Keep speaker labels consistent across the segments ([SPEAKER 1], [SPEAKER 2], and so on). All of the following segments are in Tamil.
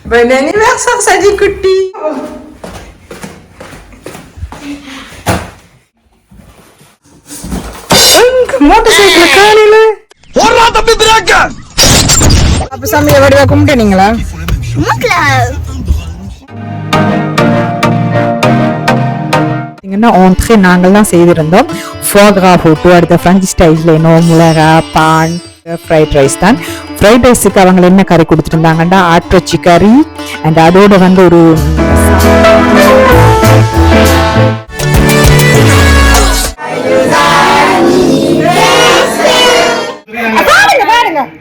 [SPEAKER 1] Bon anniversaire, Sadi Kutti. மோட்டர்சைக்கிள் காணில ஓடுறா தம்பி பிரேக். அப்ப சாமியை வடிவா கும்பிட்டீங்களா? ஆன்ட்ரே நாங்கள் தான் செய்திருந்தோம். ஃபோக்ரா போட்டு அடுத்த ஃப்ரெஞ்ச் ஸ்டைலில் இன்னும் மிளகா பான் ஃப்ரைட் ரைஸ் தான். ஃப்ரைட் ரைஸுக்கு அவங்க என்ன கறி கொடுத்துருந்தாங்கன்னா ஆட்டிறைச்சி கறி அண்ட் அதோட வந்து ஒரு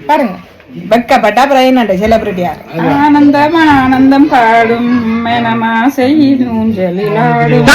[SPEAKER 1] பாருங்க வெக்கப்பட்டா அப்புறம் செலிபிரிட்டியா ஆனந்தம் ஆனந்தம் பாடும் மேனமா செய்யும் ஜலிலாடும்.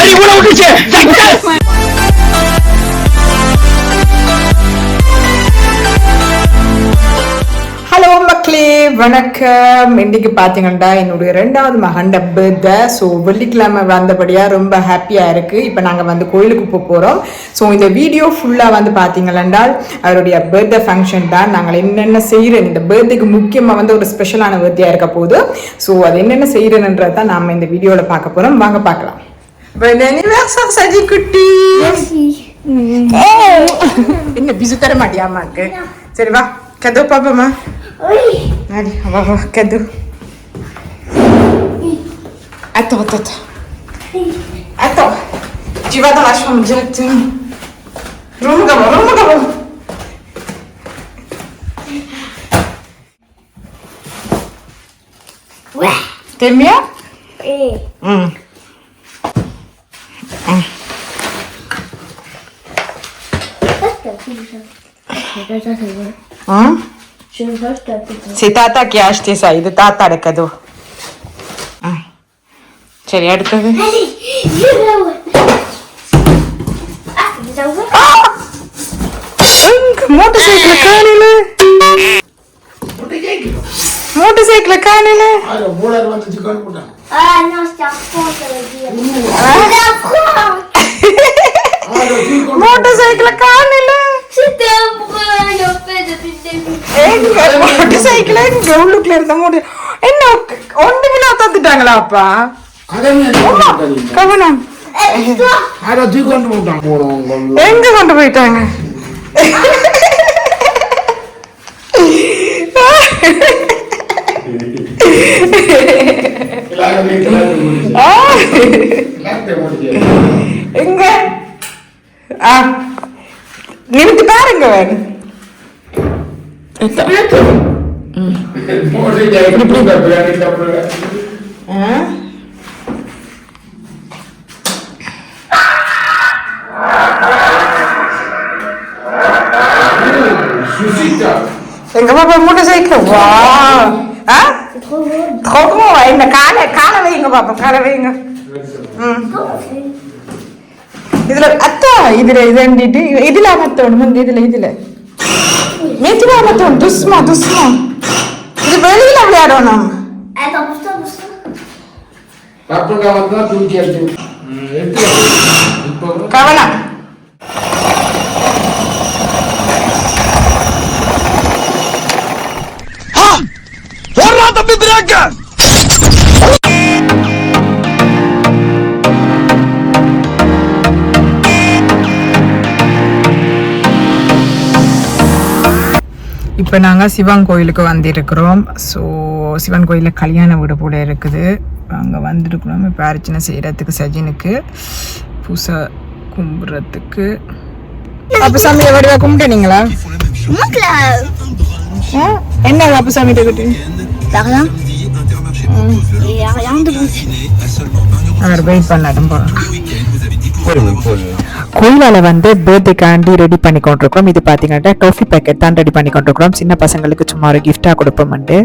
[SPEAKER 1] ஹலோ மக்களே வணக்கம். இன்னைக்கு பார்த்தீங்கன்னா என்னுடைய 2வது மகன் பர்த்டே. ஸோ வெள்ளிக்கிழமை வந்தபடியாக ரொம்ப ஹாப்பியாக இருக்குது. இப்போ நாங்கள் வந்து கோயிலுக்கு போகிறோம். ஸோ இந்த வீடியோ ஃபுல்லாக வந்து பார்த்தீங்கன்னா அவருடைய பர்த்டே ஃபங்க்ஷன் தான். நாங்கள் என்னென்ன செய்கிறோம், இந்த பர்த்டேக்கு முக்கியமாக வந்து ஒரு ஸ்பெஷலான பர்த்டேயாக இருக்க போகுது. ஸோ அது என்னென்ன செய்கிறேன்றது தான் நாம் இந்த வீடியோவில் பார்க்க போகிறோம். வாங்க பார்க்கலாம். சஜி குட்டி என்ன பிசு தர மாட்டியா அம்மாக்கு? சரி வா கதவு பாப்பமா. Allez, on va voir cadeau. Attends. Attends. Tu vas dans la chambre directement. Remonte. Ouais. T'aimes bien? Oui. C'est Tata qui a acheté ça. இது தாத்தாட கதோ. சரி அடுத்தது. மோட்டர்சைக்கிள் காணில. மோட்டர்சைக்கிள் காணில. மோட்டர்சைக்கிள் காணில. மோட்டர்சைக்கிள் எங்க உள்ளுக்குள்ள இருந்த மோட்டர் என்ன ஒண்ணுமில்லா தந்துட்டாங்களா அப்பா? கவனம் எங்க கொண்டு போயிட்டாங்க? எங்க நிமித்து பாருங்க. எங்க பாப்பா மோட்டர்சைக்கிள் வா என்ன கால வைங்க பாப்பா, கால வைங்க. இதுல அத்தா இதுல இது இதுல அமத்தோணும். வந்து இதுல மெதுவா அமத்தோணும். துஸ்மா இது வெளியில விளையாடணும். கவனம். தம்பி பிரேக். இப்போ நாங்கள் சிவன் கோயிலுக்கு வந்திருக்கிறோம். ஸோ சிவன் கோயிலில் கல்யாண வீடு போல இருக்குது. அங்கே வந்துருக்கிறோம். இப்போ அர்ச்சனை செய்கிறதுக்கு சஜினுக்கு பூசை கும்பிட்றதுக்கு. அப்போ சாமியை வடிவா கும்பிட்டீங்களா? என்ன அப்போ சாமிகிட்ட கிட்ட அவர் வெயிட் பண்ணட்டும் போகிறோம். கோயிலால வந்து பர்த்டேக்காண்டி ரெடி பண்ணி கொண்டிருக்கிறோம். இது பார்த்தீங்கன்னா டாஃபி பேக்கெட் தான் ரெடி பண்ணி கொண்டிருக்கிறோம். சின்ன பசங்களுக்கு சும்மா ஒரு கிஃப்டாக கொடுப்போம்ட்டு.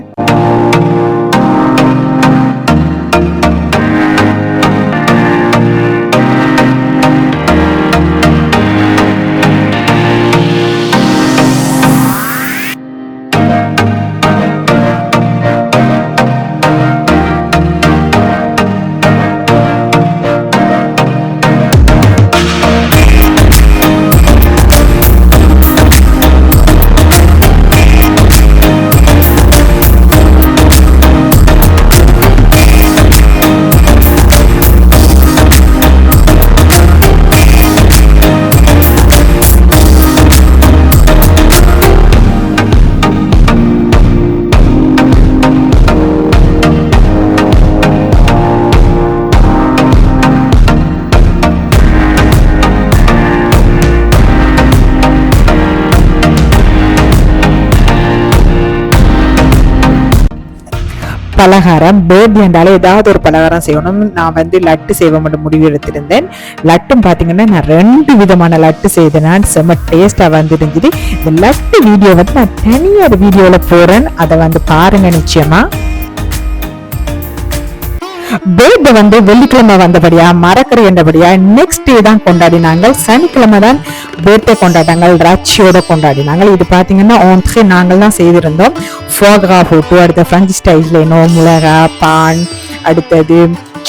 [SPEAKER 2] பலகாரம் பேர்த்டே என்றாலே ஏதாவது ஒரு பலகாரம் செய்யணும். நான் வந்து லட்டு செய்ய மட்டும் முடிவு எடுத்திருந்தேன். லட்டும் பார்த்தீங்கன்னா நான் 2 விதமான லட்டு செய்தேன். நான் செம்ம டேஸ்டாக வந்து இருந்துச்சு. இந்த லட்டு வீடியோ வந்து நான் தனியாக ஒரு வீடியோவில் போகிறேன், அதை வந்து பாருங்க நிச்சயமா. பேர்த்டே வந்து வெள்ளிக்கிழமை வந்தபடியா மறக்கறி என்றபடியா நெக்ஸ்ட் டே தான் கொண்டாடினாங்க. சனிக்கிழமை தான் பேர்த்டே கொண்டாட்டாங்க, ராட்சியோட கொண்டாடினாங்க. இது பாத்தீங்கன்னா ஒன்றே நாங்கள் தான் செய்திருந்தோம். ஃபோக்ரா போட்டு அடுத்த பிரெஞ்சு ஸ்டைல்ல மிளகா பான் அடுத்தது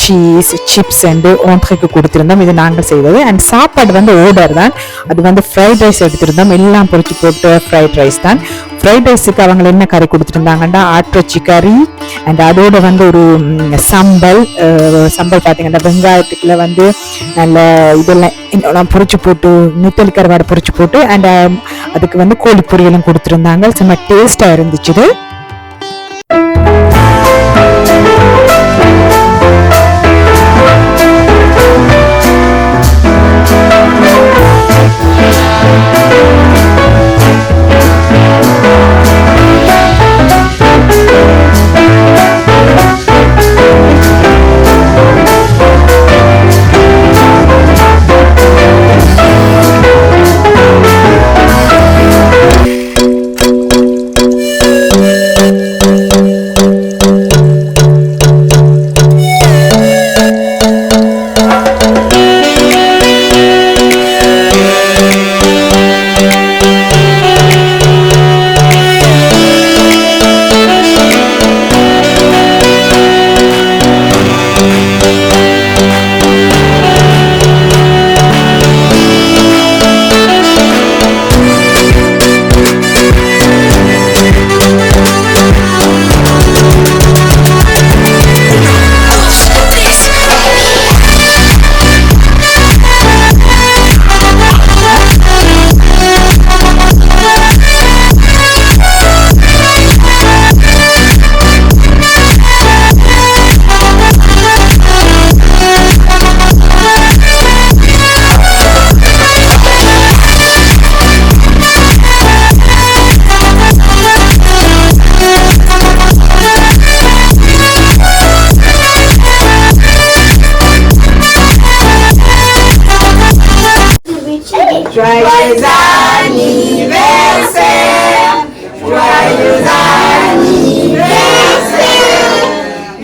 [SPEAKER 2] சீஸ் சிப்ஸ் அண்டு ஒன்றைக்கு கொடுத்திருந்தோம். இது நாங்கள் செய்தது. அண்ட் சாப்பாடு வந்து ஆர்டர் தான். அது வந்து ஃப்ரைட் ரைஸ் எடுத்திருந்தோம். எல்லாம் பொரிச்சு போட்டு ஃப்ரைட் ரைஸ் தான். ஃப்ரைட் ரைஸுக்கு அவங்க என்ன கறி கொடுத்துருந்தாங்கன்னா ஆட்டிறைச்சி கறி அண்ட் அதோட வந்து ஒரு சம்பல் பார்த்தீங்கன்னா வெங்காயத்துக்குள்ள வந்து நல்ல இதெல்லாம் பொரிச்சு போட்டு நெத்தலி கருவாடு பொரிச்சு போட்டு அண்ட் அதுக்கு வந்து கோழி பொரியலும் கொடுத்துருந்தாங்க. செம்ம டேஸ்டா இருந்துச்சு.
[SPEAKER 1] Joyeux anniversaire, joyeux anniversaire,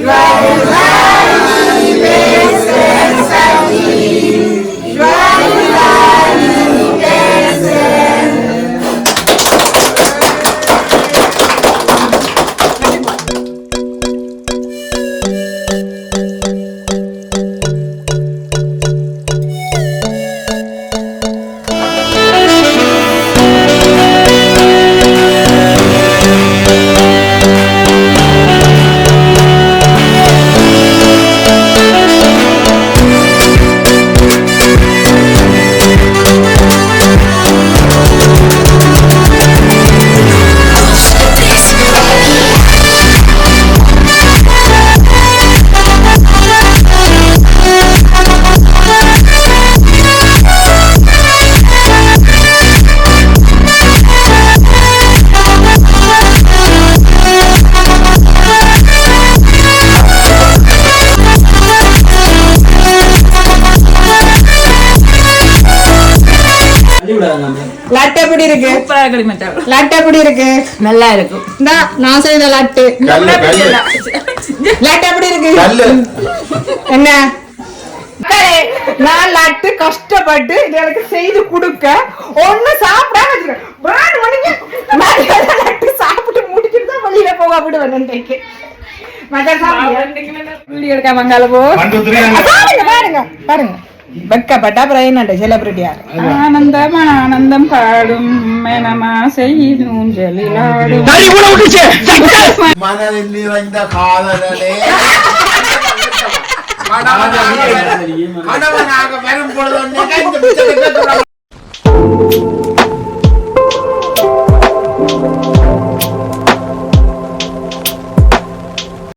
[SPEAKER 1] joyeux anniversaire, Samy, joyeux anniversaire. Laddu எப்படி இருக்கு? லட்டு எப்படி இருக்கு? நல்லா இருக்கும். நான் செய்த லட்டு. லட்டு எப்படி இருக்கு? என்ன நான் லட்டு கஷ்டப்பட்டு எனக்கு செய்து கொடுக்க ஒண்ணு சாப்பிடாம லட்டு சாப்பிட்டு முடிச்சுட்டு தான் வெளியில போக விடுவேன். பாருங்க பாருங்க வெக்கப்பட்ட பிரைனண்ட செலிபிரிட்டியா ஆனந்தம் ஆனந்தம் பாடும் மேனமா செய்யும் ஜலிலாடும்
[SPEAKER 3] மனதில் நிறைந்த காதலே கணவனாக வரும் பொழுது